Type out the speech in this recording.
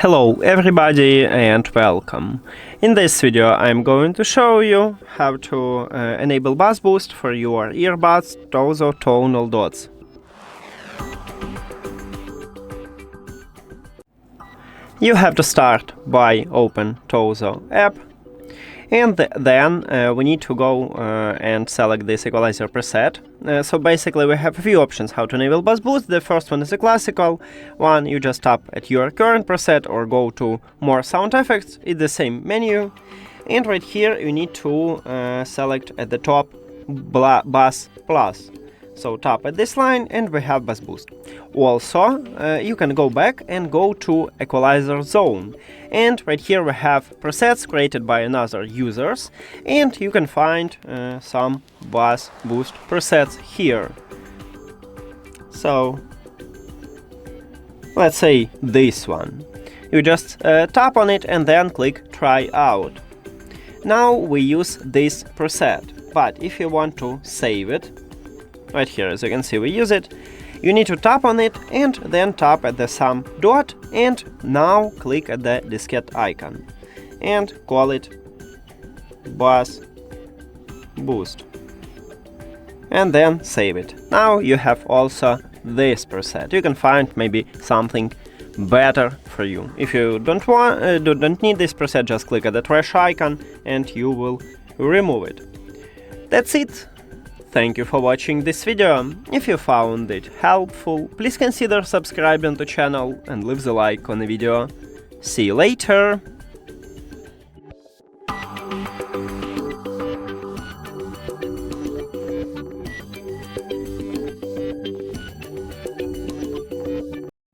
Hello everybody and welcome. In this video I'm going to show you how to enable bass boost for your earbuds TOZO Tonal Dots. You have to start by open TOZO app, and then we need to go and select this equalizer preset. So basically we have a few options how to enable bass boost. The first one is a classical one. You just tap at your current preset or go to more sound effects. It's the same menu, and right here you need to select at the top bass plus. So tap at this line and we have bass boost. Also you can go back and go to equalizer zone, and right here we have presets created by another users, and you can find some bass boost presets here. So let's say this one. You just tap on it and then click try out. Now we use this preset, but if you want to save it, right here, as you can see, we use it. You need to tap on it and then tap at the sum dot, and now click at the diskette icon and call it bass boost, and then save it. Now you have also this preset. You can find maybe something better for you. If you don't need this preset, just click at the trash icon and you will remove it. That's it. Thank you for watching this video. If you found it helpful, please consider subscribing to the channel and leave the like on the video. See you later!